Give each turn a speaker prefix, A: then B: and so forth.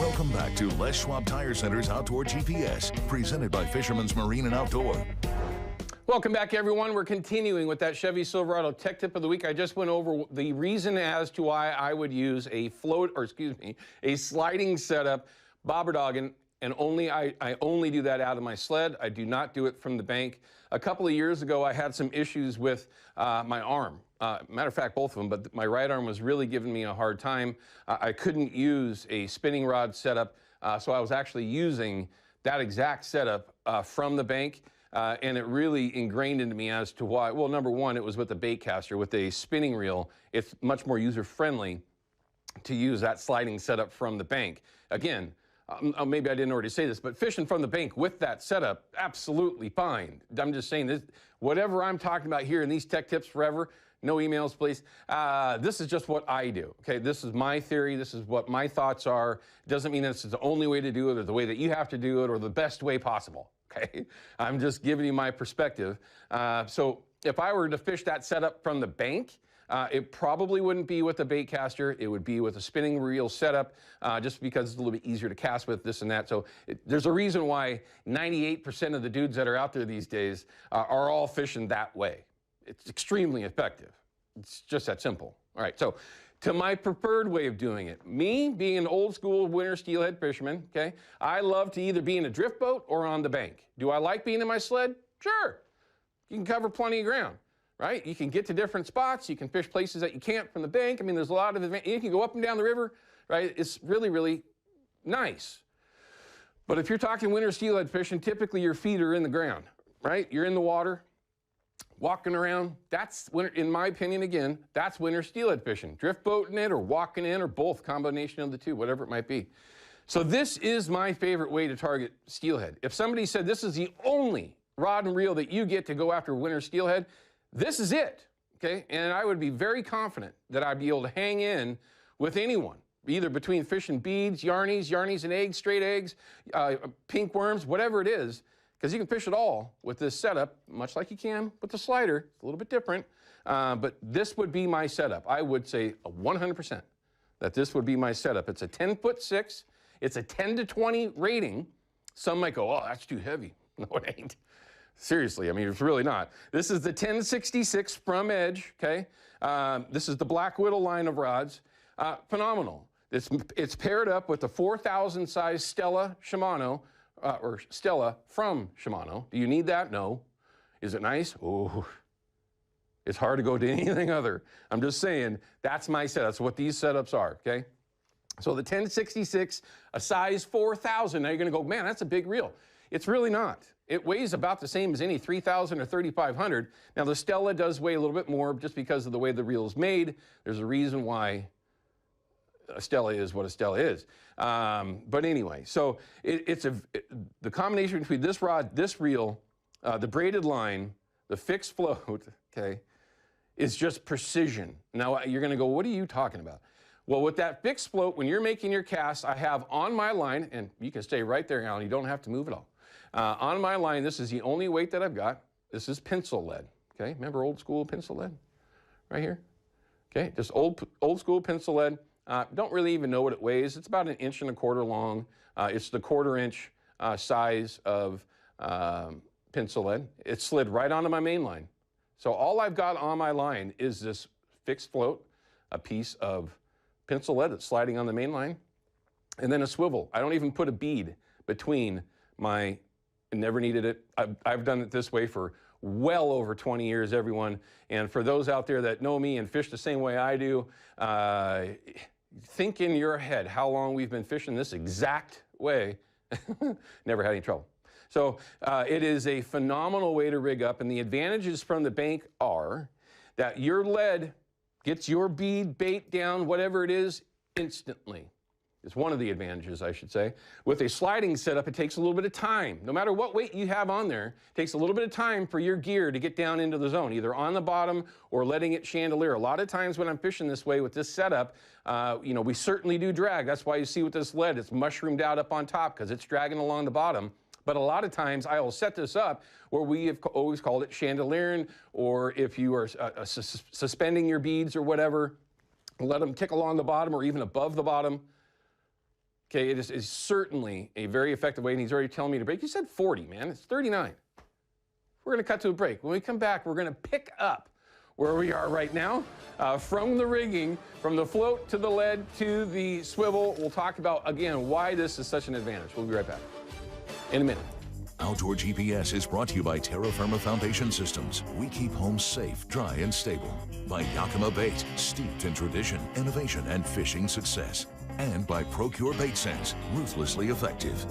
A: Welcome back to Les Schwab Tire Center's Outdoor GPS, presented by Fisherman's Marine and Outdoor.
B: Welcome back, everyone. We're continuing with that Chevy Silverado Tech Tip of the Week. I just went over the reason as to why I would use a sliding setup, bobber dogging, and I only do that out of my sled. I do not do it from the bank. A couple of years ago, I had some issues with my arm. Matter of fact, both of them, but my right arm was really giving me a hard time. I couldn't use a spinning rod setup, so I was actually using that exact setup from the bank. And it really ingrained into me as to why. Well, number one, it was with the bait caster. With a spinning reel, it's much more user-friendly to use that sliding setup from the bank. Again, maybe I didn't already say this, but fishing from the bank with that setup, absolutely fine. I'm just saying this, whatever I'm talking about here in these tech tips forever, no emails, please. This is just what I do, okay? This is my theory. This is what my thoughts are. It doesn't mean this is the only way to do it or the way that you have to do it or the best way possible. Okay, I'm just giving you my perspective. So if I were to fish that setup from the bank, it probably wouldn't be with a bait caster. It would be with a spinning reel setup, just because it's a little bit easier to cast with, this and that. So there's a reason why 98% of the dudes that are out there these days are all fishing that way. It's extremely effective. It's just that simple. All right, so to my preferred way of doing it. Me, being an old school winter steelhead fisherman, okay, I love to either be in a drift boat or on the bank. Do I like being in my sled? Sure. You can cover plenty of ground, right? You can get to different spots. You can fish places that you can't from the bank. I mean, there's a lot of advantage. You can go up and down the river, right? It's really, really nice. But if you're talking winter steelhead fishing, typically your feet are in the ground, right? You're in the water. Walking around, that's winter, in my opinion, again, that's winter steelhead fishing. Drift boating it or walking in or both, combination of the two, whatever it might be. So this is my favorite way to target steelhead. If somebody said this is the only rod and reel that you get to go after winter steelhead, this is it, okay? And I would be very confident that I'd be able to hang in with anyone, either between fishing beads, yarnies and eggs, straight eggs, pink worms, whatever it is. Because you can fish it all with this setup, much like you can with the slider. It's a little bit different, but this would be my setup. I would say 100% that this would be my setup. It's a 10'6". It's a 10 to 20 rating. Some might go, oh, that's too heavy. No, it ain't. Seriously, I mean, it's really not. This is the 1066 from Edge, okay? This is the Black Widow line of rods. Phenomenal. It's paired up with the 4,000 size Stella Shimano, or Stella from Shimano. Do you need that? No. Is it nice? Oh, it's hard to go to anything other. I'm just saying, that's my setup. That's what these setups are, okay? So the 1066, a size 4,000. Now you're gonna go, man, that's a big reel. It's really not. It weighs about the same as any 3,000 or 3,500. Now the Stella does weigh a little bit more just because of the way the reel is made. There's a reason why a Stella is what a Stella is. But anyway, so the combination between this rod, this reel, the braided line, the fixed float, okay, is just precision. Now you're gonna go, what are you talking about? Well, with that fixed float, when you're making your cast, I have on my line, and you can stay right there, Alan, you don't have to move at all. On my line, this is the only weight that I've got. This is pencil lead, okay? Remember old school pencil lead? Right here, okay? Just old school pencil lead. Don't really even know what it weighs. It's about 1.25 inches long. It's the 1/4 inch size of pencil lead. It slid right onto my main line. So all I've got on my line is this fixed float, a piece of pencil lead that's sliding on the main line, and then a swivel. I don't even put a bead between my, never needed it. I've done it this way for well over 20 years, everyone. And for those out there that know me and fish the same way I do, think in your head how long we've been fishing this exact way. Never had any trouble. So it is a phenomenal way to rig up, and the advantages from the bank are that your lead gets your bead, bait down, whatever it is, instantly. It's one of the advantages, I should say. With a sliding setup, it takes a little bit of time. No matter what weight you have on there, it takes a little bit of time for your gear to get down into the zone, either on the bottom or letting it chandelier. A lot of times when I'm fishing this way with this setup, you know, we certainly do drag. That's why you see with this lead, it's mushroomed out up on top because it's dragging along the bottom. But a lot of times I will set this up where we have always called it chandeliering, or if you are suspending your beads or whatever, let them tick along the bottom or even above the bottom. Okay, it is certainly a very effective way, and he's already telling me to break. You said 40, man. It's 39. We're going to cut to a break. When we come back, we're going to pick up where we are right now, from the rigging, from the float to the lead to the swivel. We'll talk about, again, why this is such an advantage. We'll be right back in a minute.
A: Outdoor GPS is brought to you by Terra Firma Foundation Systems. We keep homes safe, dry, and stable. By Yakima Bait, steeped in tradition, innovation, and fishing success. And by Procure Bait Sense, ruthlessly effective.